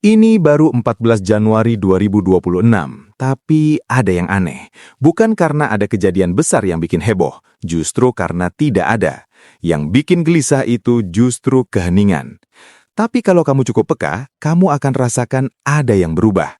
Ini baru 14 Januari 2026, tapi ada yang aneh. Bukan karena ada kejadian besar yang bikin heboh, justru karena tidak ada. Yang bikin gelisah itu justru keheningan. Tapi kalau kamu cukup peka, kamu akan rasakan ada yang berubah.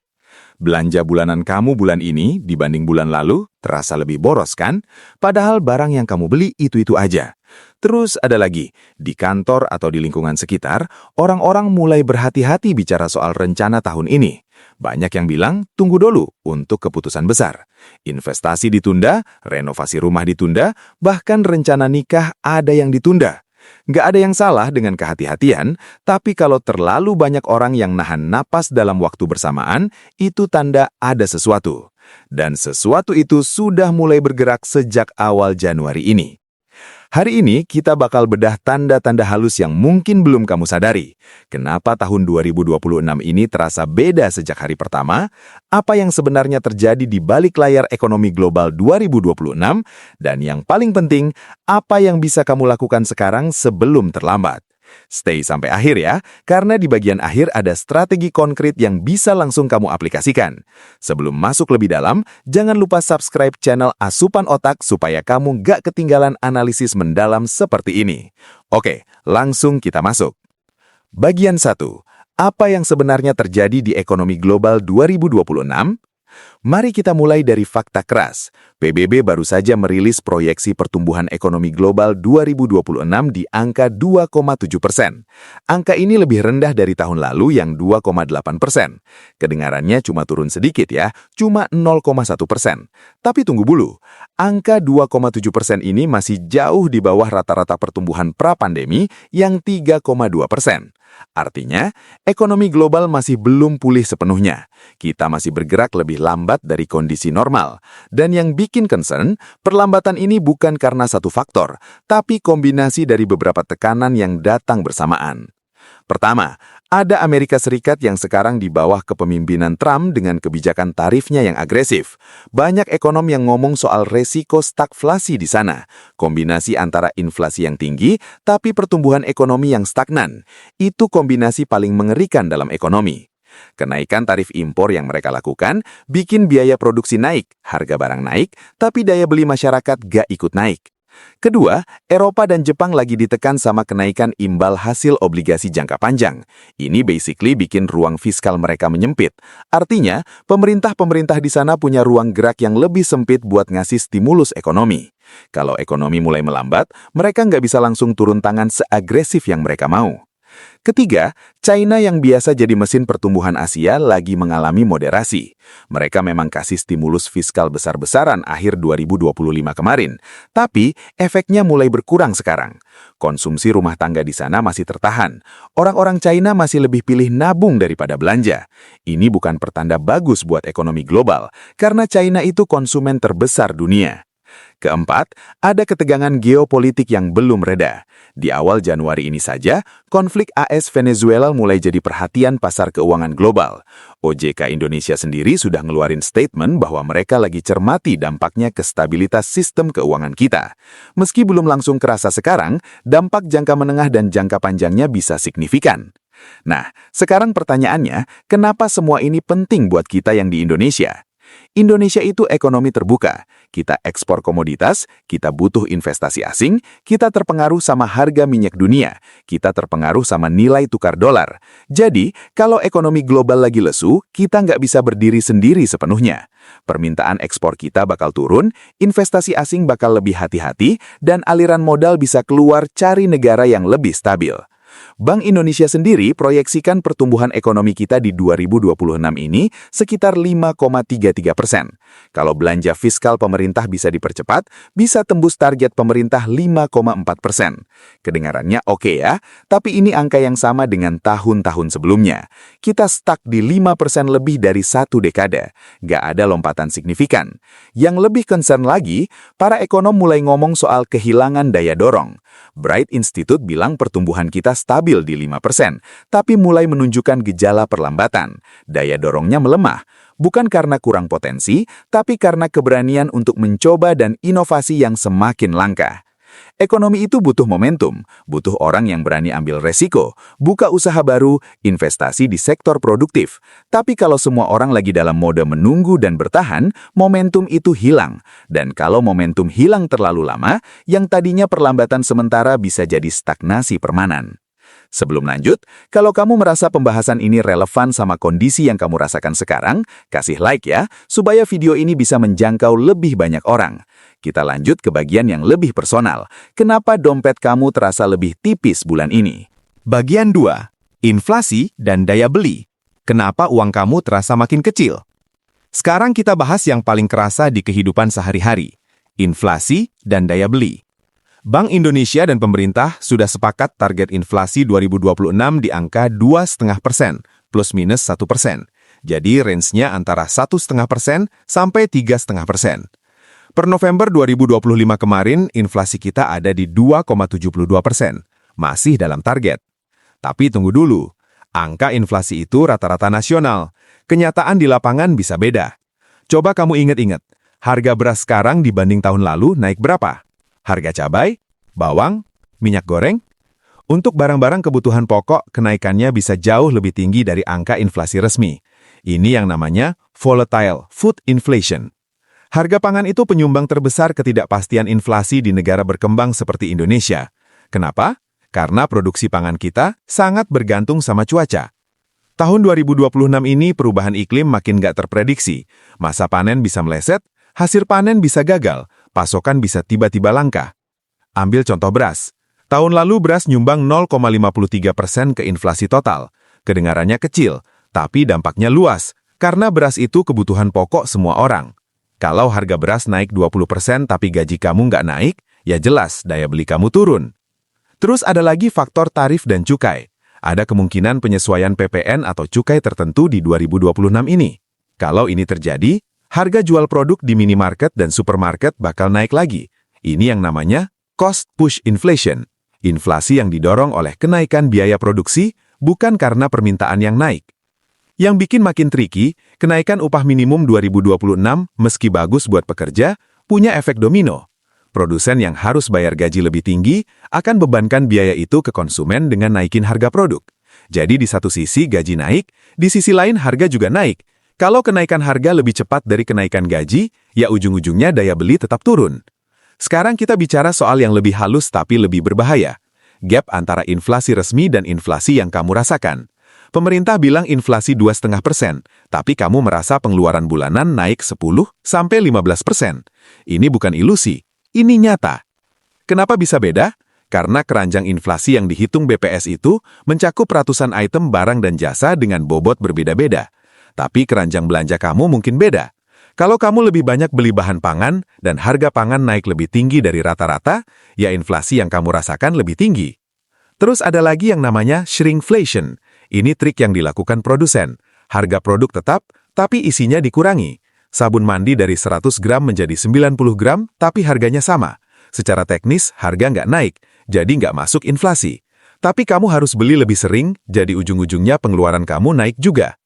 Belanja bulanan kamu bulan ini dibanding bulan lalu terasa lebih boros kan? Padahal barang yang kamu beli itu-itu aja. Terus ada lagi, di kantor atau di lingkungan sekitar, orang-orang mulai berhati-hati bicara soal rencana tahun ini. Banyak yang bilang, tunggu dulu untuk keputusan besar. Investasi ditunda, renovasi rumah ditunda, bahkan rencana nikah ada yang ditunda. Nggak ada yang salah dengan kehati-hatian, tapi kalau terlalu banyak orang yang nahan napas dalam waktu bersamaan, itu tanda ada sesuatu. Dan sesuatu itu sudah mulai bergerak sejak awal Januari ini. Hari ini kita bakal bedah tanda-tanda halus yang mungkin belum kamu sadari. Kenapa tahun 2026 ini terasa beda sejak hari pertama? Apa yang sebenarnya terjadi di balik layar ekonomi global 2026? Dan yang paling penting, apa yang bisa kamu lakukan sekarang sebelum terlambat? Stay sampai akhir ya, karena di bagian akhir ada strategi konkret yang bisa langsung kamu aplikasikan. Sebelum masuk lebih dalam, jangan lupa subscribe channel Asupan Otak supaya kamu gak ketinggalan analisis mendalam seperti ini. Oke, langsung kita masuk. Bagian 1. Apa yang sebenarnya terjadi di ekonomi global 2026? Mari kita mulai dari fakta keras. PBB baru saja merilis proyeksi pertumbuhan ekonomi global 2026 di angka 2,7%. Angka ini lebih rendah dari tahun lalu yang 2,8%. Kedengarannya cuma turun sedikit ya, cuma 0,1%. Tapi tunggu dulu, angka 2,7% ini masih jauh di bawah rata-rata pertumbuhan pra-pandemi yang 3,2%. Artinya, ekonomi global masih belum pulih sepenuhnya. Kita masih bergerak lebih lambat dari kondisi normal. Dan yang bikin concern, perlambatan ini bukan karena satu faktor, tapi kombinasi dari beberapa tekanan yang datang bersamaan. Pertama, ada Amerika Serikat yang sekarang di bawah kepemimpinan Trump dengan kebijakan tarifnya yang agresif. Banyak ekonom yang ngomong soal resiko stagflasi di sana. Kombinasi antara inflasi yang tinggi, tapi pertumbuhan ekonomi yang stagnan. Itu kombinasi paling mengerikan dalam ekonomi. Kenaikan tarif impor yang mereka lakukan bikin biaya produksi naik, harga barang naik, tapi daya beli masyarakat gak ikut naik. Kedua, Eropa dan Jepang lagi ditekan sama kenaikan imbal hasil obligasi jangka panjang. Ini basically bikin ruang fiskal mereka menyempit. Artinya, pemerintah-pemerintah di sana punya ruang gerak yang lebih sempit buat ngasih stimulus ekonomi. Kalau ekonomi mulai melambat, mereka nggak bisa langsung turun tangan seagresif yang mereka mau. Ketiga, China yang biasa jadi mesin pertumbuhan Asia lagi mengalami moderasi. Mereka memang kasih stimulus fiskal besar-besaran akhir 2025 kemarin, tapi efeknya mulai berkurang sekarang. Konsumsi rumah tangga di sana masih tertahan. Orang-orang China masih lebih pilih nabung daripada belanja. Ini bukan pertanda bagus buat ekonomi global, karena China itu konsumen terbesar dunia. Keempat, ada ketegangan geopolitik yang belum reda. Di awal Januari ini saja, konflik AS-Venezuela mulai jadi perhatian pasar keuangan global. OJK Indonesia sendiri sudah ngeluarin statement bahwa mereka lagi cermati dampaknya ke stabilitas sistem keuangan kita. Meski belum langsung kerasa sekarang, dampak jangka menengah dan jangka panjangnya bisa signifikan. Nah, sekarang pertanyaannya, kenapa semua ini penting buat kita yang di Indonesia? Indonesia itu ekonomi terbuka. Kita ekspor komoditas, kita butuh investasi asing, kita terpengaruh sama harga minyak dunia, kita terpengaruh sama nilai tukar dolar. Jadi, kalau ekonomi global lagi lesu, kita nggak bisa berdiri sendiri sepenuhnya. Permintaan ekspor kita bakal turun, investasi asing bakal lebih hati-hati, dan aliran modal bisa keluar cari negara yang lebih stabil. Bank Indonesia sendiri proyeksikan pertumbuhan ekonomi kita di 2026 ini sekitar 5,33%. Kalau belanja fiskal pemerintah bisa dipercepat, bisa tembus target pemerintah 5,4%. Kedengarannya oke ya, tapi ini angka yang sama dengan tahun-tahun sebelumnya. Kita stuck di 5% lebih dari satu dekade. Nggak ada lompatan signifikan. Yang lebih concern lagi, para ekonom mulai ngomong soal kehilangan daya dorong. Bright Institute bilang pertumbuhan kita stabil di 5%, tapi mulai menunjukkan gejala perlambatan. Daya dorongnya melemah, bukan karena kurang potensi, tapi karena keberanian untuk mencoba dan inovasi yang semakin langka. Ekonomi itu butuh momentum, butuh orang yang berani ambil resiko, buka usaha baru, investasi di sektor produktif. Tapi kalau semua orang lagi dalam mode menunggu dan bertahan, momentum itu hilang. Dan kalau momentum hilang terlalu lama, yang tadinya perlambatan sementara bisa jadi stagnasi permanen. Sebelum lanjut, kalau kamu merasa pembahasan ini relevan sama kondisi yang kamu rasakan sekarang, kasih like ya, supaya video ini bisa menjangkau lebih banyak orang. Kita lanjut ke bagian yang lebih personal. Kenapa dompet kamu terasa lebih tipis bulan ini? Bagian 2. Inflasi dan daya beli. Kenapa uang kamu terasa makin kecil? Sekarang kita bahas yang paling kerasa di kehidupan sehari-hari. Inflasi dan daya beli. Bank Indonesia dan pemerintah sudah sepakat target inflasi 2026 di angka 2,5% plus minus 1%. Jadi range-nya antara 1,5% sampai 3,5%. Per November 2025 kemarin, inflasi kita ada di 2,72%. Masih dalam target. Tapi tunggu dulu, angka inflasi itu rata-rata nasional. Kenyataan di lapangan bisa beda. Coba kamu ingat-ingat, harga beras sekarang dibanding tahun lalu naik berapa? Harga cabai, bawang, minyak goreng? Untuk barang-barang kebutuhan pokok, kenaikannya bisa jauh lebih tinggi dari angka inflasi resmi. Ini yang namanya volatile food inflation. Harga pangan itu penyumbang terbesar ketidakpastian inflasi di negara berkembang seperti Indonesia. Kenapa? Karena produksi pangan kita sangat bergantung sama cuaca. Tahun 2026 ini perubahan iklim makin gak terprediksi. Masa panen bisa meleset, hasil panen bisa gagal, pasokan bisa tiba-tiba langka. Ambil contoh beras. Tahun lalu beras nyumbang 0,53% ke inflasi total. Kedengarannya kecil, tapi dampaknya luas, karena beras itu kebutuhan pokok semua orang. Kalau harga beras naik 20% tapi gaji kamu nggak naik, ya jelas daya beli kamu turun. Terus ada lagi faktor tarif dan cukai. Ada kemungkinan penyesuaian PPN atau cukai tertentu di 2026 ini. Kalau ini terjadi, harga jual produk di minimarket dan supermarket bakal naik lagi. Ini yang namanya cost push inflation. Inflasi yang didorong oleh kenaikan biaya produksi, bukan karena permintaan yang naik. Yang bikin makin tricky, kenaikan upah minimum 2026 meski bagus buat pekerja, punya efek domino. Produsen yang harus bayar gaji lebih tinggi akan bebankan biaya itu ke konsumen dengan naikin harga produk. Jadi di satu sisi gaji naik, di sisi lain harga juga naik. Kalau kenaikan harga lebih cepat dari kenaikan gaji, ya ujung-ujungnya daya beli tetap turun. Sekarang kita bicara soal yang lebih halus tapi lebih berbahaya. Gap antara inflasi resmi dan inflasi yang kamu rasakan. Pemerintah bilang inflasi 2,5%, tapi kamu merasa pengeluaran bulanan naik 10-15%. Ini bukan ilusi, ini nyata. Kenapa bisa beda? Karena keranjang inflasi yang dihitung BPS itu mencakup ratusan item barang dan jasa dengan bobot berbeda-beda. Tapi keranjang belanja kamu mungkin beda. Kalau kamu lebih banyak beli bahan pangan dan harga pangan naik lebih tinggi dari rata-rata, ya inflasi yang kamu rasakan lebih tinggi. Terus ada lagi yang namanya shrinkflation. Ini trik yang dilakukan produsen. Harga produk tetap, tapi isinya dikurangi. Sabun mandi dari 100 gram menjadi 90 gram, tapi harganya sama. Secara teknis, harga nggak naik, jadi nggak masuk inflasi. Tapi kamu harus beli lebih sering, jadi ujung-ujungnya pengeluaran kamu naik juga.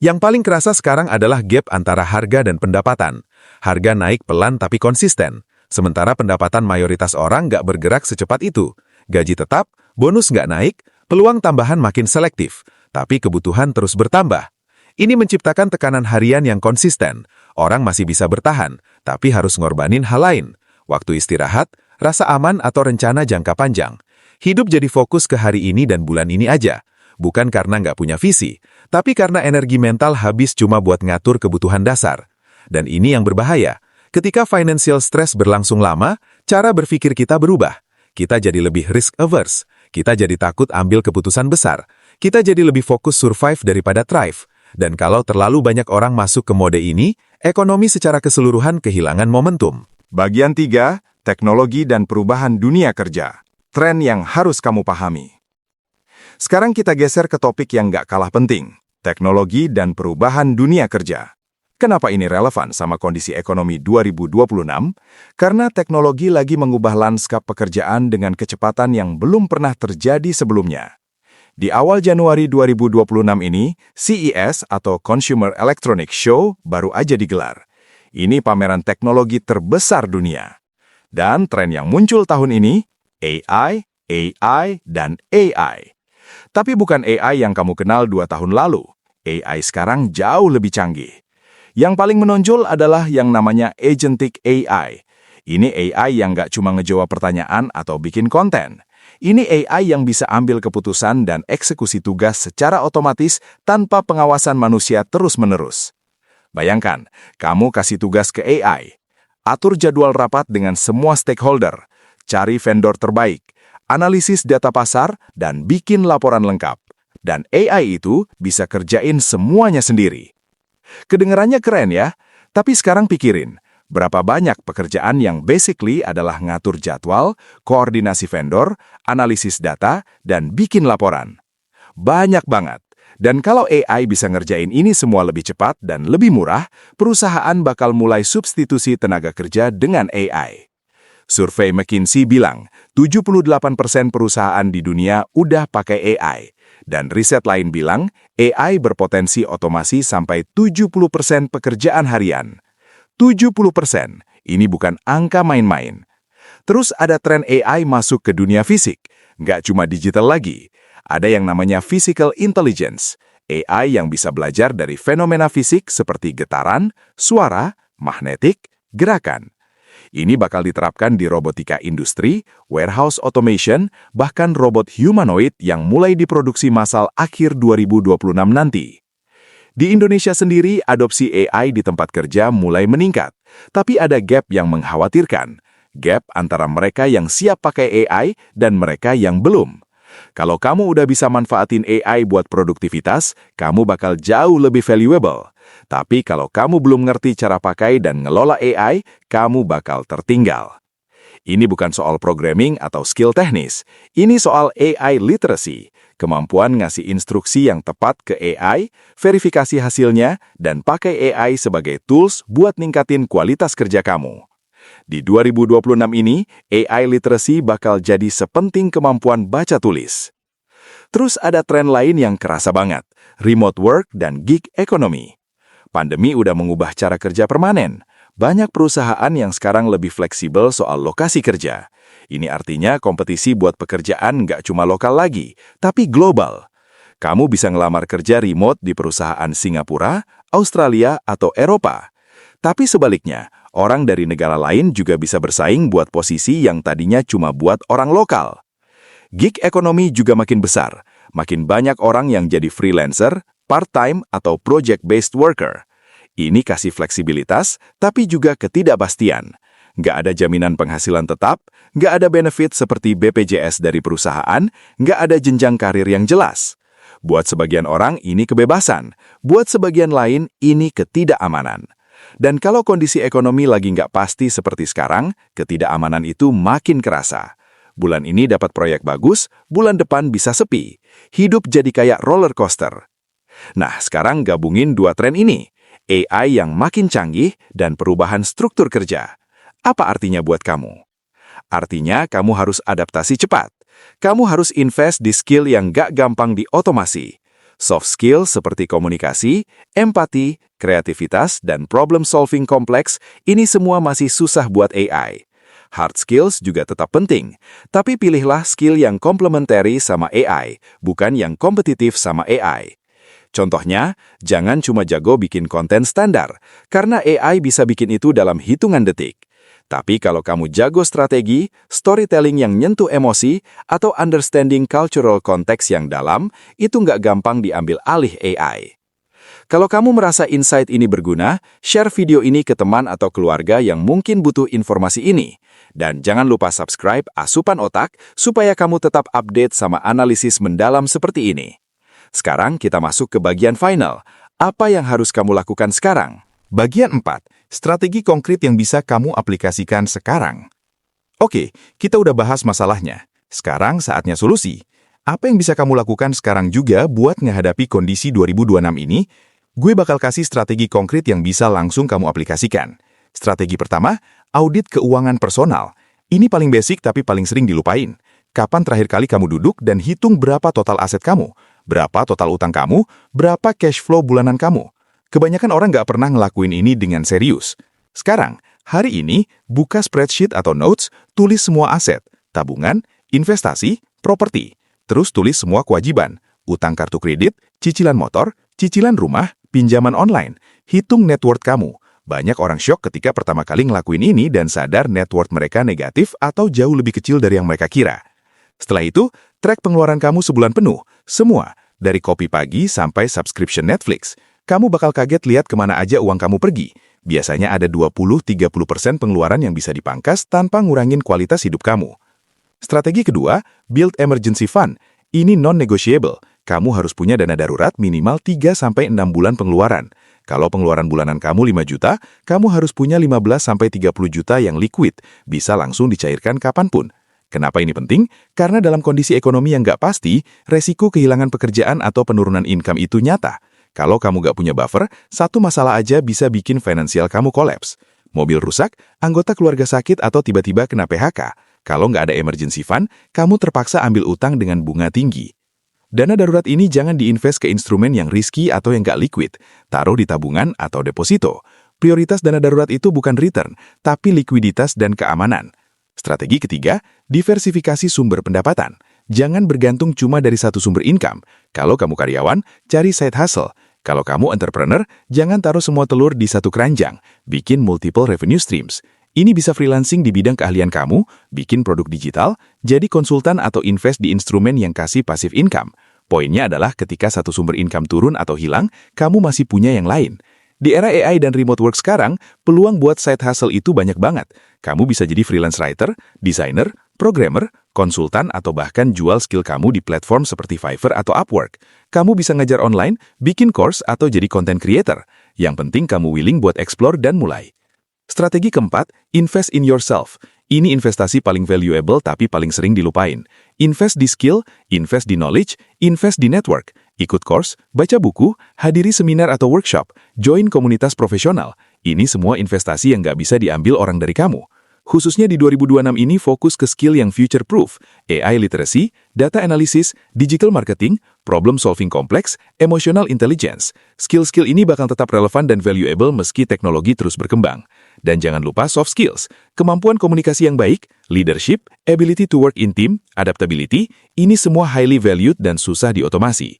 Yang paling kerasa sekarang adalah gap antara harga dan pendapatan. Harga naik pelan tapi konsisten, sementara pendapatan mayoritas orang nggak bergerak secepat itu. Gaji tetap, bonus nggak naik, peluang tambahan makin selektif, tapi kebutuhan terus bertambah. Ini menciptakan tekanan harian yang konsisten. Orang masih bisa bertahan, tapi harus ngorbanin hal lain. Waktu istirahat, rasa aman atau rencana jangka panjang. Hidup jadi fokus ke hari ini dan bulan ini aja. Bukan karena nggak punya visi, tapi karena energi mental habis cuma buat ngatur kebutuhan dasar. Dan ini yang berbahaya. Ketika financial stress berlangsung lama, cara berpikir kita berubah. Kita jadi lebih risk averse. Kita jadi takut ambil keputusan besar. Kita jadi lebih fokus survive daripada thrive. Dan kalau terlalu banyak orang masuk ke mode ini, ekonomi secara keseluruhan kehilangan momentum. Bagian 3, teknologi dan perubahan dunia kerja. Tren yang harus kamu pahami. Sekarang kita geser ke topik yang nggak kalah penting, teknologi dan perubahan dunia kerja. Kenapa ini relevan sama kondisi ekonomi 2026? Karena teknologi lagi mengubah lanskap pekerjaan dengan kecepatan yang belum pernah terjadi sebelumnya. Di awal Januari 2026 ini, CES atau Consumer Electronics Show baru aja digelar. Ini pameran teknologi terbesar dunia. Dan tren yang muncul tahun ini, AI, AI, dan AI. Tapi bukan AI yang kamu kenal 2 tahun lalu. AI sekarang jauh lebih canggih. Yang paling menonjol adalah yang namanya Agentic AI. Ini AI yang nggak cuma ngejawab pertanyaan atau bikin konten. Ini AI yang bisa ambil keputusan dan eksekusi tugas secara otomatis tanpa pengawasan manusia terus-menerus. Bayangkan, kamu kasih tugas ke AI. Atur jadwal rapat dengan semua stakeholder, cari vendor terbaik, analisis data pasar, dan bikin laporan lengkap. Dan AI itu bisa kerjain semuanya sendiri. Kedengarannya keren ya, tapi sekarang pikirin, berapa banyak pekerjaan yang basically adalah ngatur jadwal, koordinasi vendor, analisis data, dan bikin laporan. Banyak banget. Dan kalau AI bisa ngerjain ini semua lebih cepat dan lebih murah, perusahaan bakal mulai substitusi tenaga kerja dengan AI. Survei McKinsey bilang, 78% perusahaan di dunia udah pakai AI. Dan riset lain bilang, AI berpotensi otomasi sampai 70% pekerjaan harian. 70%, ini bukan angka main-main. Terus ada tren AI masuk ke dunia fisik, nggak cuma digital lagi. Ada yang namanya physical intelligence, AI yang bisa belajar dari fenomena fisik seperti getaran, suara, magnetik, gerakan. Ini bakal diterapkan di robotika industri, warehouse automation, bahkan robot humanoid yang mulai diproduksi massal akhir 2026 nanti. Di Indonesia sendiri, adopsi AI di tempat kerja mulai meningkat, tapi ada gap yang mengkhawatirkan. Gap antara mereka yang siap pakai AI dan mereka yang belum. Kalau kamu udah bisa manfaatin AI buat produktivitas, kamu bakal jauh lebih valuable. Tapi kalau kamu belum ngerti cara pakai dan ngelola AI, kamu bakal tertinggal. Ini bukan soal programming atau skill teknis. Ini soal AI literacy, kemampuan ngasih instruksi yang tepat ke AI, verifikasi hasilnya, dan pakai AI sebagai tools buat ningkatin kualitas kerja kamu. Di 2026 ini, AI literacy bakal jadi sepenting kemampuan baca tulis. Terus ada tren lain yang kerasa banget, remote work dan gig economy. Pandemi udah mengubah cara kerja permanen. Banyak perusahaan yang sekarang lebih fleksibel soal lokasi kerja. Ini artinya kompetisi buat pekerjaan nggak cuma lokal lagi, tapi global. Kamu bisa ngelamar kerja remote di perusahaan Singapura, Australia, atau Eropa. Tapi sebaliknya, orang dari negara lain juga bisa bersaing buat posisi yang tadinya cuma buat orang lokal. Gig ekonomi juga makin besar. Makin banyak orang yang jadi freelancer, part-time, atau project-based worker. Ini kasih fleksibilitas, tapi juga ketidakpastian. Nggak ada jaminan penghasilan tetap, nggak ada benefit seperti BPJS dari perusahaan, nggak ada jenjang karir yang jelas. Buat sebagian orang, ini kebebasan. Buat sebagian lain, ini ketidakamanan. Dan kalau kondisi ekonomi lagi nggak pasti seperti sekarang, ketidakamanan itu makin kerasa. Bulan ini dapat proyek bagus, bulan depan bisa sepi. Hidup jadi kayak roller coaster. Nah, sekarang gabungin dua tren ini. AI yang makin canggih dan perubahan struktur kerja. Apa artinya buat kamu? Artinya kamu harus adaptasi cepat. Kamu harus invest di skill yang gak gampang diotomasi. Soft skill seperti komunikasi, empati, kreativitas, dan problem solving kompleks, ini semua masih susah buat AI. Hard skills juga tetap penting, tapi pilihlah skill yang komplementari sama AI, bukan yang kompetitif sama AI. Contohnya, jangan cuma jago bikin konten standar, karena AI bisa bikin itu dalam hitungan detik. Tapi kalau kamu jago strategi, storytelling yang nyentuh emosi, atau understanding cultural context yang dalam, itu nggak gampang diambil alih AI. Kalau kamu merasa insight ini berguna, share video ini ke teman atau keluarga yang mungkin butuh informasi ini. Dan jangan lupa subscribe Asupan Otak supaya kamu tetap update sama analisis mendalam seperti ini. Sekarang kita masuk ke bagian final. Apa yang harus kamu lakukan sekarang? Bagian 4. Strategi konkret yang bisa kamu aplikasikan sekarang. Oke, kita udah bahas masalahnya. Sekarang saatnya solusi. Apa yang bisa kamu lakukan sekarang juga buat menghadapi kondisi 2026 ini? Gue bakal kasih strategi konkret yang bisa langsung kamu aplikasikan. Strategi pertama, audit keuangan personal. Ini paling basic tapi paling sering dilupain. Kapan terakhir kali kamu duduk dan hitung berapa total aset kamu? Berapa total utang kamu? Berapa cash flow bulanan kamu? Kebanyakan orang nggak pernah ngelakuin ini dengan serius. Sekarang, Hari ini, buka spreadsheet atau notes, tulis semua aset, tabungan, investasi, properti. Terus tulis semua kewajiban, utang kartu kredit, cicilan motor, cicilan rumah, pinjaman online. Hitung net worth kamu. Banyak orang syok ketika pertama kali ngelakuin ini dan sadar net worth mereka negatif atau jauh lebih kecil dari yang mereka kira. Setelah itu, track pengeluaran kamu sebulan penuh. Semua, dari kopi pagi sampai subscription Netflix. Kamu bakal kaget lihat kemana aja uang kamu pergi. Biasanya ada 20-30% pengeluaran yang bisa dipangkas tanpa ngurangin kualitas hidup kamu. Strategi kedua, build emergency fund. Ini non-negotiable. Kamu harus punya dana darurat minimal 3-6 bulan pengeluaran. Kalau pengeluaran bulanan kamu 5 juta, kamu harus punya 15-30 juta yang liquid, bisa langsung dicairkan kapanpun. Kenapa ini penting? Karena dalam kondisi ekonomi yang nggak pasti, resiko kehilangan pekerjaan atau penurunan income itu nyata. Kalau kamu nggak punya buffer, satu masalah aja bisa bikin finansial kamu kolaps. Mobil rusak, anggota keluarga sakit atau tiba-tiba kena PHK. Kalau nggak ada emergency fund, kamu terpaksa ambil utang dengan bunga tinggi. Dana darurat ini jangan diinvest ke instrumen yang risky atau yang nggak liquid. Taruh di tabungan atau deposito. Prioritas dana darurat itu bukan return, tapi likuiditas dan keamanan. Strategi ketiga, diversifikasi sumber pendapatan. Jangan bergantung cuma dari satu sumber income. Kalau kamu karyawan, cari side hustle. Kalau kamu entrepreneur, jangan taruh semua telur di satu keranjang. Bikin multiple revenue streams. Ini bisa freelancing di bidang keahlian kamu, bikin produk digital, jadi konsultan atau invest di instrumen yang kasih passive income. Poinnya adalah ketika satu sumber income turun atau hilang, kamu masih punya yang lain. Di era AI dan remote work sekarang, peluang buat side hustle itu banyak banget. Kamu bisa jadi freelance writer, designer, programmer, konsultan, atau bahkan jual skill kamu di platform seperti Fiverr atau Upwork. Kamu bisa ngajar online, bikin course, atau jadi content creator. Yang penting kamu willing buat explore dan mulai. Strategi keempat, invest in yourself. Ini investasi paling valuable tapi paling sering dilupain. Invest di skill, invest di knowledge, invest di network. Ikut course, baca buku, hadiri seminar atau workshop, join komunitas profesional. Ini semua investasi yang nggak bisa diambil orang dari kamu. Khususnya di 2026 ini fokus ke skill yang future-proof, AI literacy, data analysis, digital marketing, problem solving kompleks, emotional intelligence. Skill-skill ini bakal tetap relevan dan valuable meski teknologi terus berkembang. Dan jangan lupa soft skills, kemampuan komunikasi yang baik, leadership, ability to work in team, adaptability, ini semua highly valued dan susah diotomasi.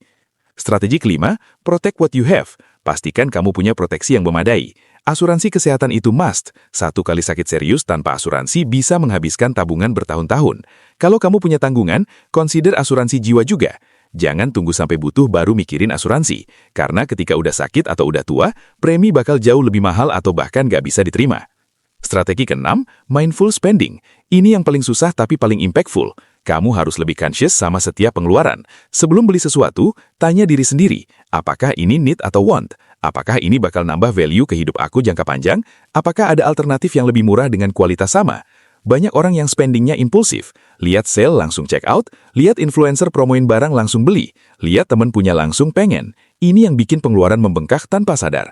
Strategi kelima, protect what you have. Pastikan kamu punya proteksi yang memadai. Asuransi kesehatan itu must. Satu kali sakit serius tanpa asuransi bisa menghabiskan tabungan bertahun-tahun. Kalau kamu punya tanggungan, consider asuransi jiwa juga. Jangan tunggu sampai butuh baru mikirin asuransi. Karena ketika udah sakit atau udah tua, premi bakal jauh lebih mahal atau bahkan nggak bisa diterima. Strategi keenam, mindful spending. Ini yang paling susah tapi paling impactful. Kamu harus lebih conscious sama setiap pengeluaran. Sebelum beli sesuatu, tanya diri sendiri, apakah ini need atau want? Apakah ini bakal nambah value ke hidup aku jangka panjang? Apakah ada alternatif yang lebih murah dengan kualitas sama? Banyak orang yang spendingnya impulsif. Lihat sale langsung check out, lihat influencer promoin barang langsung beli, lihat teman punya langsung pengen. Ini yang bikin pengeluaran membengkak tanpa sadar.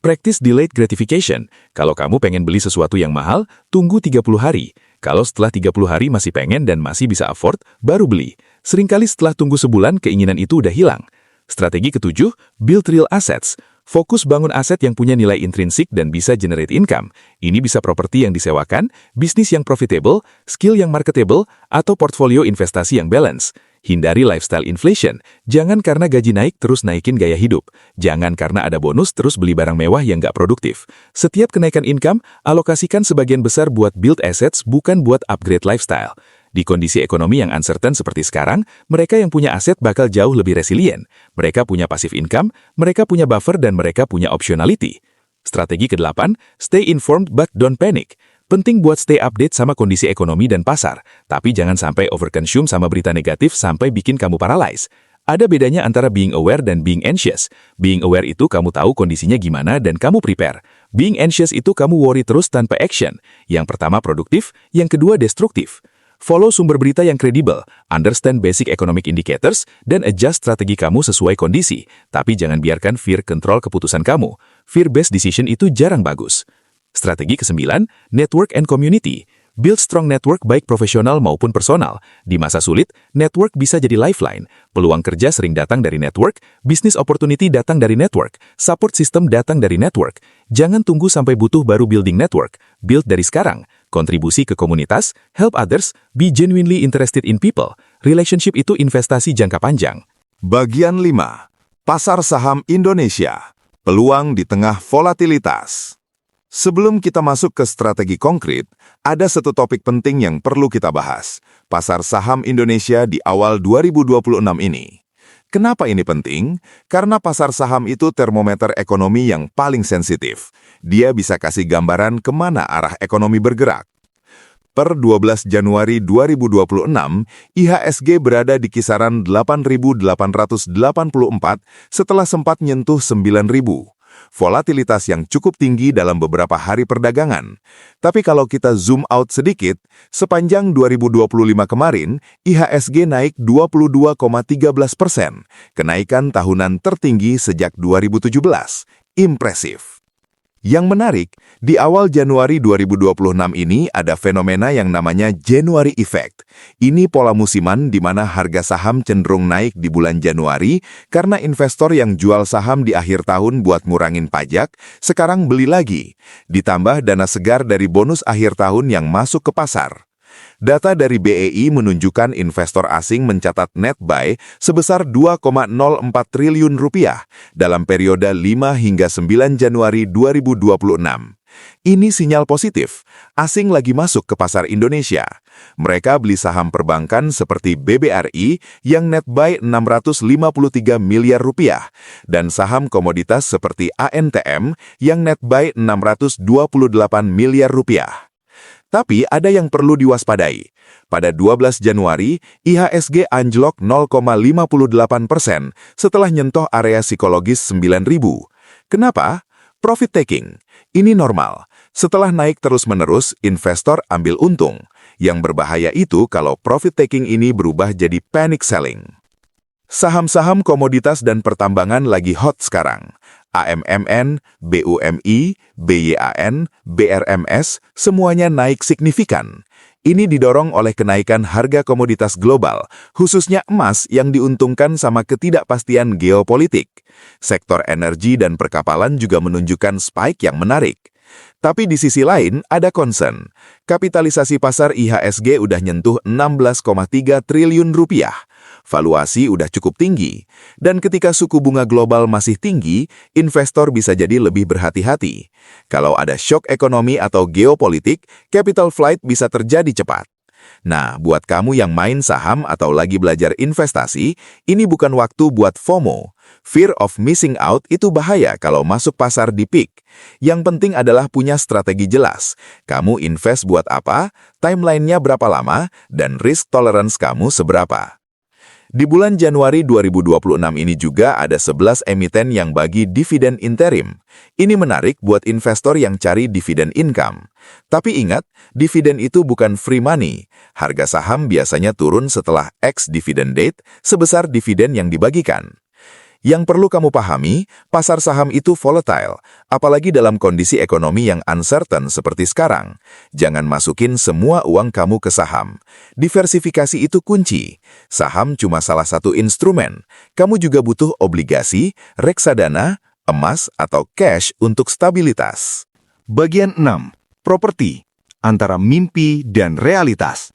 Practice delayed gratification. Kalau kamu pengen beli sesuatu yang mahal, tunggu 30 hari. Kalau setelah 30 hari masih pengen dan masih bisa afford, baru beli. Seringkali setelah tunggu sebulan, keinginan itu udah hilang. Strategi ketujuh, build real assets. Fokus bangun aset yang punya nilai intrinsik dan bisa generate income. Ini bisa properti yang disewakan, bisnis yang profitable, skill yang marketable, atau portfolio investasi yang balance. Hindari lifestyle inflation. Jangan karena gaji naik terus naikin gaya hidup. Jangan karena ada bonus terus beli barang mewah yang nggak produktif. Setiap kenaikan income, alokasikan sebagian besar buat build assets bukan buat upgrade lifestyle. Di kondisi ekonomi yang uncertain seperti sekarang, mereka yang punya aset bakal jauh lebih resilient. Mereka punya passive income, mereka punya buffer, dan mereka punya optionality. Strategi ke-8, stay informed but don't panic. Penting buat stay update sama kondisi ekonomi dan pasar, tapi jangan sampai overconsume sama berita negatif sampai bikin kamu paralyzed. Ada bedanya antara being aware dan being anxious. Being aware itu kamu tahu kondisinya gimana dan kamu prepare. Being anxious itu kamu worry terus tanpa action. Yang pertama produktif, yang kedua destruktif. Follow sumber berita yang kredibel, understand basic economic indicators, dan adjust strategi kamu sesuai kondisi. Tapi jangan biarkan fear control keputusan kamu. Fear-based decision itu jarang bagus. Strategi ke-9, network and community. Build strong network baik profesional maupun personal. Di masa sulit, network bisa jadi lifeline. Peluang kerja sering datang dari network, business opportunity datang dari network, support system datang dari network. Jangan tunggu sampai butuh baru building network. Build dari sekarang. Kontribusi ke komunitas, help others, be genuinely interested in people. Relationship itu investasi jangka panjang. Bagian 5. Pasar saham Indonesia. Peluang di tengah volatilitas. Sebelum kita masuk ke strategi konkret, ada satu topik penting yang perlu kita bahas. Pasar saham Indonesia di awal 2026 ini. Kenapa ini penting? Karena pasar saham itu termometer ekonomi yang paling sensitif. Dia bisa kasih gambaran kemana arah ekonomi bergerak. Per 12 Januari 2026, IHSG berada di kisaran 8.884 setelah sempat nyentuh 9.000. Volatilitas yang cukup tinggi dalam beberapa hari perdagangan. Tapi kalau kita zoom out sedikit, sepanjang 2025 kemarin, IHSG naik 22,13%, kenaikan tahunan tertinggi sejak 2017. Impresif. Yang menarik, di awal Januari 2026 ini ada fenomena yang namanya January Effect. Ini pola musiman di mana harga saham cenderung naik di bulan Januari karena investor yang jual saham di akhir tahun buat ngurangin pajak, sekarang beli lagi. Ditambah dana segar dari bonus akhir tahun yang masuk ke pasar. Data dari BEI menunjukkan investor asing mencatat net buy sebesar 2,04 triliun rupiah dalam periode 5 hingga 9 Januari 2026. Ini sinyal positif, asing lagi masuk ke pasar Indonesia. Mereka beli saham perbankan seperti BBRI yang net buy 653 miliar rupiah dan saham komoditas seperti ANTM yang net buy 628 miliar rupiah. Tapi ada yang perlu diwaspadai. Pada 12 Januari, IHSG anjlok 0,58% setelah nyentuh area psikologis 9.000. Kenapa? Profit taking. Ini normal. Setelah naik terus-menerus, investor ambil untung. Yang berbahaya itu kalau profit taking ini berubah jadi panic selling. Saham-saham komoditas dan pertambangan lagi hot sekarang. AMMN, BUMI, BYAN, BRMS, semuanya naik signifikan. Ini didorong oleh kenaikan harga komoditas global, khususnya emas yang diuntungkan sama ketidakpastian geopolitik. Sektor energi dan perkapalan juga menunjukkan spike yang menarik. Tapi di sisi lain ada concern. Kapitalisasi pasar IHSG udah nyentuh 16,3 triliun rupiah. Valuasi udah cukup tinggi. Dan ketika suku bunga global masih tinggi, investor bisa jadi lebih berhati-hati. Kalau ada shock ekonomi atau geopolitik, capital flight bisa terjadi cepat. Nah, buat kamu yang main saham atau lagi belajar investasi, ini bukan waktu buat FOMO. Fear of missing out itu bahaya kalau masuk pasar di peak. Yang penting adalah punya strategi jelas. Kamu invest buat apa, timeline-nya berapa lama, dan risk tolerance kamu seberapa. Di bulan Januari 2026 ini juga ada 11 emiten yang bagi dividen interim. Ini menarik buat investor yang cari dividen income. Tapi ingat, dividen itu bukan free money. Harga saham biasanya turun setelah ex-dividend date sebesar dividen yang dibagikan. Yang perlu kamu pahami, pasar saham itu volatile, apalagi dalam kondisi ekonomi yang uncertain seperti sekarang. Jangan masukin semua uang kamu ke saham. Diversifikasi itu kunci. Saham cuma salah satu instrumen. Kamu juga butuh obligasi, reksadana, emas, atau cash untuk stabilitas. Bagian 6. Properti. Antara mimpi dan realitas.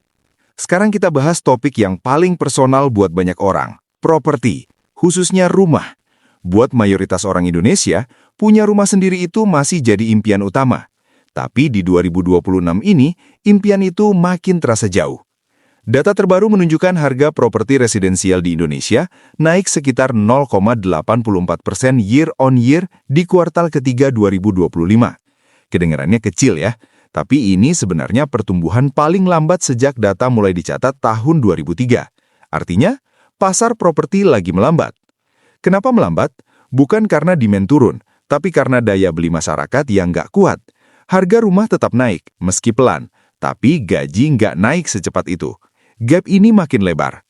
Sekarang kita bahas topik yang paling personal buat banyak orang. Properti. Khususnya rumah. Buat mayoritas orang Indonesia, punya rumah sendiri itu masih jadi impian utama. Tapi di 2026 ini, impian itu makin terasa jauh. Data terbaru menunjukkan harga properti residensial di Indonesia naik sekitar 0,84% year on year di kuartal ketiga 2025. Kedengarannya kecil ya, tapi ini sebenarnya pertumbuhan paling lambat sejak data mulai dicatat tahun 2003. Artinya, pasar properti lagi melambat. Kenapa melambat? Bukan karena demand turun, tapi karena daya beli masyarakat yang nggak kuat. Harga rumah tetap naik, meski pelan, tapi gaji nggak naik secepat itu. Gap ini makin lebar.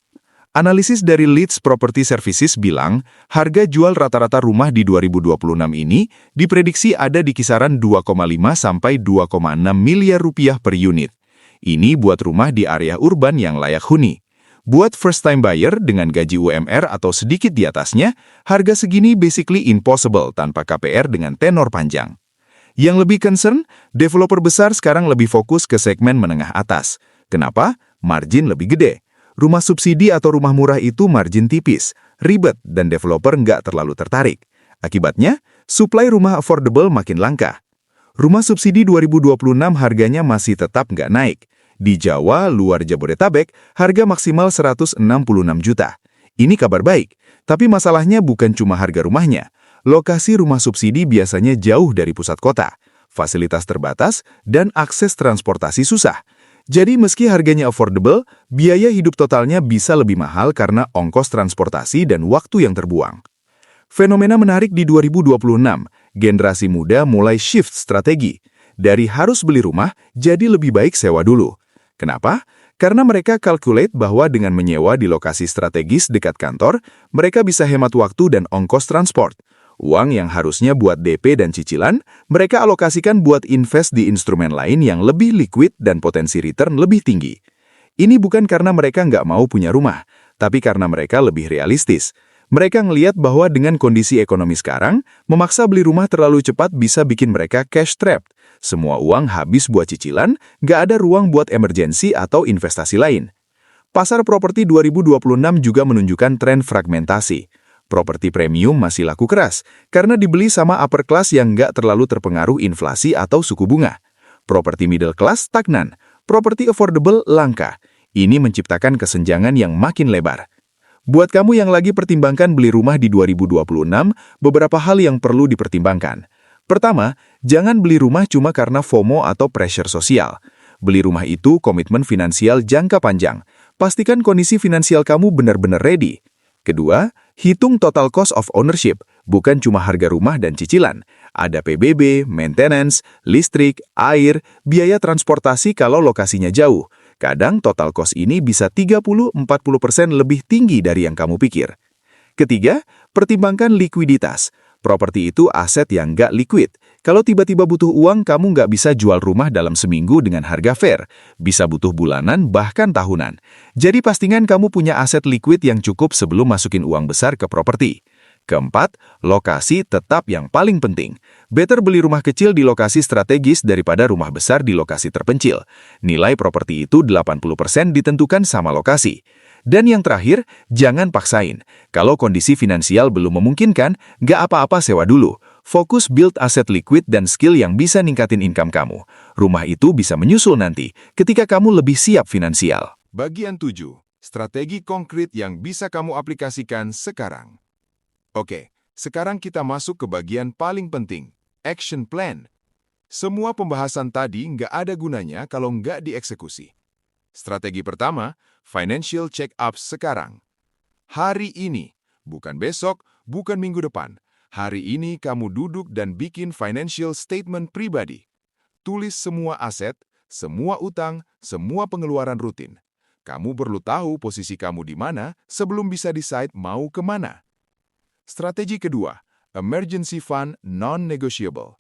Analisis dari Leeds Property Services bilang, harga jual rata-rata rumah di 2026 ini diprediksi ada di kisaran 2,5 sampai 2,6 miliar rupiah per unit. Ini buat rumah di area urban yang layak huni. Buat first-time buyer dengan gaji UMR atau sedikit di atasnya, harga segini basically impossible tanpa KPR dengan tenor panjang. Yang lebih concern, developer besar sekarang lebih fokus ke segmen menengah atas. Kenapa? Margin lebih gede. Rumah subsidi atau rumah murah itu margin tipis, ribet, dan developer nggak terlalu tertarik. Akibatnya, suplai rumah affordable makin langka. Rumah subsidi 2026 harganya masih tetap nggak naik. Di Jawa, luar Jabodetabek, harga maksimal 166 juta. Ini kabar baik, tapi masalahnya bukan cuma harga rumahnya. Lokasi rumah subsidi biasanya jauh dari pusat kota, fasilitas terbatas, dan akses transportasi susah. Jadi meski harganya affordable, biaya hidup totalnya bisa lebih mahal karena ongkos transportasi dan waktu yang terbuang. Fenomena menarik di 2026, generasi muda mulai shift strategi. Dari harus beli rumah, jadi lebih baik sewa dulu. Kenapa? Karena mereka calculate bahwa dengan menyewa di lokasi strategis dekat kantor, mereka bisa hemat waktu dan ongkos transport. Uang yang harusnya buat DP dan cicilan, mereka alokasikan buat invest di instrumen lain yang lebih liquid dan potensi return lebih tinggi. Ini bukan karena mereka nggak mau punya rumah, tapi karena mereka lebih realistis. Mereka ngelihat bahwa dengan kondisi ekonomi sekarang, memaksa beli rumah terlalu cepat bisa bikin mereka cash trapped. Semua uang habis buat cicilan, nggak ada ruang buat emergensi atau investasi lain. Pasar properti 2026 juga menunjukkan tren fragmentasi. Properti premium masih laku keras, karena dibeli sama upper class yang nggak terlalu terpengaruh inflasi atau suku bunga. Properti middle class stagnan, properti affordable langka. Ini menciptakan kesenjangan yang makin lebar. Buat kamu yang lagi pertimbangkan beli rumah di 2026, beberapa hal yang perlu dipertimbangkan. Pertama, jangan beli rumah cuma karena FOMO atau pressure sosial. Beli rumah itu komitmen finansial jangka panjang. Pastikan kondisi finansial kamu benar-benar ready. Kedua, hitung total cost of ownership, bukan cuma harga rumah dan cicilan. Ada PBB, maintenance, listrik, air, biaya transportasi kalau lokasinya jauh. Kadang total cost ini bisa 30-40% lebih tinggi dari yang kamu pikir. Ketiga, pertimbangkan likuiditas. Properti itu aset yang nggak liquid. Kalau tiba-tiba butuh uang, kamu nggak bisa jual rumah dalam seminggu dengan harga fair. Bisa butuh bulanan, bahkan tahunan. Jadi pastikan kamu punya aset liquid yang cukup sebelum masukin uang besar ke properti. Keempat, lokasi tetap yang paling penting. Better beli rumah kecil di lokasi strategis daripada rumah besar di lokasi terpencil. Nilai properti itu 80% ditentukan sama lokasi. Dan yang terakhir, jangan paksain. Kalau kondisi finansial belum memungkinkan, nggak apa-apa sewa dulu. Fokus build aset liquid dan skill yang bisa ningkatin income kamu. Rumah itu bisa menyusul nanti, ketika kamu lebih siap finansial. Bagian 7. Strategi konkret yang bisa kamu aplikasikan sekarang. Oke, sekarang kita masuk ke bagian paling penting, action plan. Semua pembahasan tadi nggak ada gunanya kalau nggak dieksekusi. Strategi pertama, financial check-up sekarang. Hari ini, bukan besok, bukan minggu depan. Hari ini kamu duduk dan bikin financial statement pribadi. Tulis semua aset, semua utang, semua pengeluaran rutin. Kamu perlu tahu posisi kamu di mana sebelum bisa decide mau kemana. Strategi kedua, emergency fund non-negotiable.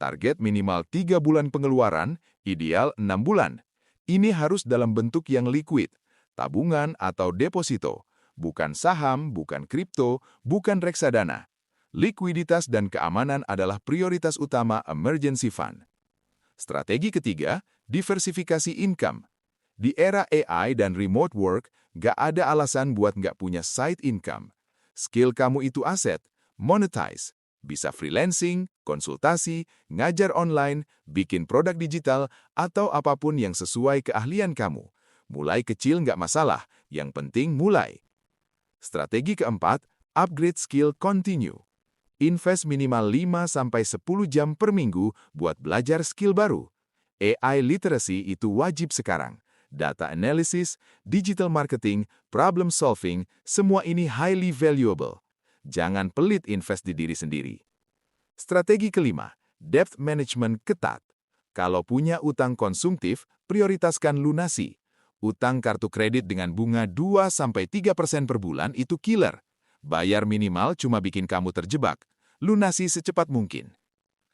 Target minimal 3 bulan pengeluaran, ideal 6 bulan. Ini harus dalam bentuk yang liquid, tabungan atau deposito, bukan saham, bukan kripto, bukan reksadana. Likuiditas dan keamanan adalah prioritas utama emergency fund. Strategi ketiga, diversifikasi income. Di era AI dan remote work, nggak ada alasan buat nggak punya side income. Skill kamu itu aset, monetize. Bisa freelancing, konsultasi, ngajar online, bikin produk digital, atau apapun yang sesuai keahlian kamu. Mulai kecil nggak masalah, yang penting mulai. Strategi keempat, upgrade skill continue. Invest minimal 5-10 jam per minggu buat belajar skill baru. AI literacy itu wajib sekarang. Data analysis, digital marketing, problem solving, semua ini highly valuable. Jangan pelit invest di diri sendiri. Strategi kelima, debt management ketat. Kalau punya utang konsumtif, prioritaskan lunasi. Utang kartu kredit dengan bunga 2-3% per bulan itu killer. Bayar minimal cuma bikin kamu terjebak. Lunasi secepat mungkin.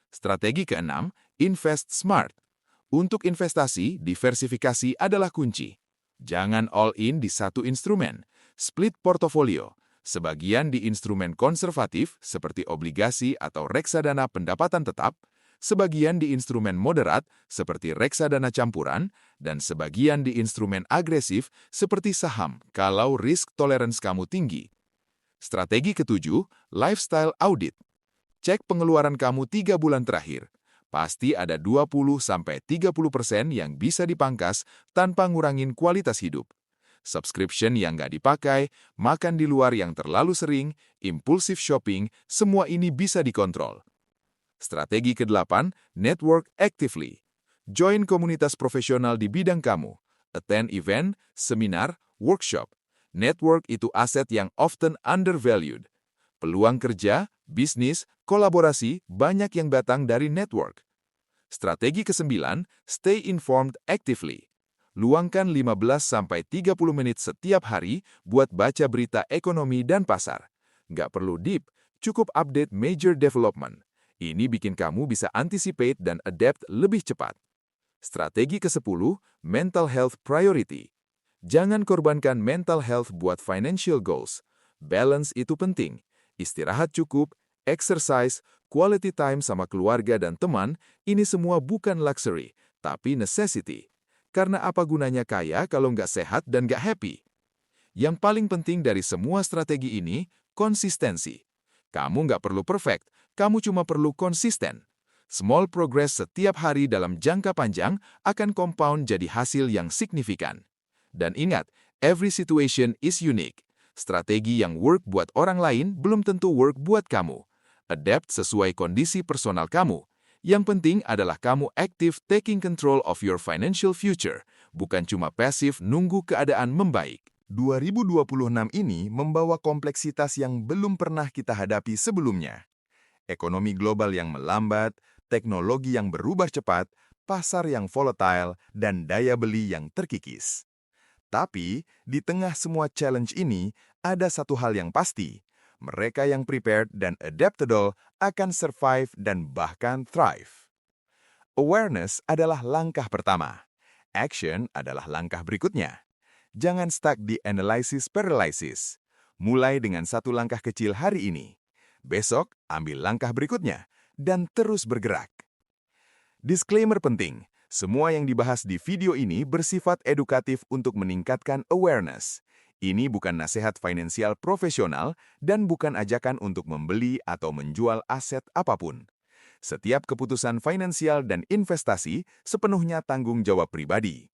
Strategi keenam, invest smart. Untuk investasi, diversifikasi adalah kunci. Jangan all-in di satu instrumen. Split portofolio. Sebagian di instrumen konservatif seperti obligasi atau reksadana pendapatan tetap, sebagian di instrumen moderat seperti reksadana campuran, dan sebagian di instrumen agresif seperti saham kalau risk tolerance kamu tinggi. Strategi ketujuh, lifestyle audit. Cek pengeluaran kamu 3 bulan terakhir. Pasti ada 20-30% yang bisa dipangkas tanpa ngurangin kualitas hidup. Subscription yang nggak dipakai, makan di luar yang terlalu sering, impulsif shopping, semua ini bisa dikontrol. Strategi ke-8, network actively. Join komunitas profesional di bidang kamu. Attend event, seminar, workshop. Network itu aset yang often undervalued. Peluang kerja, bisnis, kolaborasi banyak yang datang dari network. Strategi ke-9, stay informed actively. Luangkan 15-30 menit setiap hari buat baca berita ekonomi dan pasar. Nggak perlu deep, cukup update major development. Ini bikin kamu bisa anticipate dan adapt lebih cepat. Strategi ke-10, mental health priority. Jangan korbankan mental health buat financial goals. Balance itu penting. Istirahat cukup, exercise, quality time sama keluarga dan teman, ini semua bukan luxury, tapi necessity. Karena apa gunanya kaya kalau nggak sehat dan nggak happy? Yang paling penting dari semua strategi ini, konsistensi. Kamu nggak perlu perfect, kamu cuma perlu konsisten. Small progress setiap hari dalam jangka panjang akan compound jadi hasil yang signifikan. Dan ingat, every situation is unique. Strategi yang work buat orang lain belum tentu work buat kamu. Adapt sesuai kondisi personal kamu. Yang penting adalah kamu active taking control of your financial future, bukan cuma pasif nunggu keadaan membaik. 2026 ini membawa kompleksitas yang belum pernah kita hadapi sebelumnya. Ekonomi global yang melambat, teknologi yang berubah cepat, pasar yang volatile, dan daya beli yang terkikis. Tapi, di tengah semua challenge ini, ada satu hal yang pasti. Mereka yang prepared dan adaptable akan survive dan bahkan thrive. Awareness adalah langkah pertama. Action adalah langkah berikutnya. Jangan stuck di analysis paralysis. Mulai dengan satu langkah kecil hari ini. Besok, ambil langkah berikutnya, dan terus bergerak. Disclaimer penting. Semua yang dibahas di video ini bersifat edukatif untuk meningkatkan awareness. Ini bukan nasihat finansial profesional dan bukan ajakan untuk membeli atau menjual aset apapun. Setiap keputusan finansial dan investasi sepenuhnya tanggung jawab pribadi.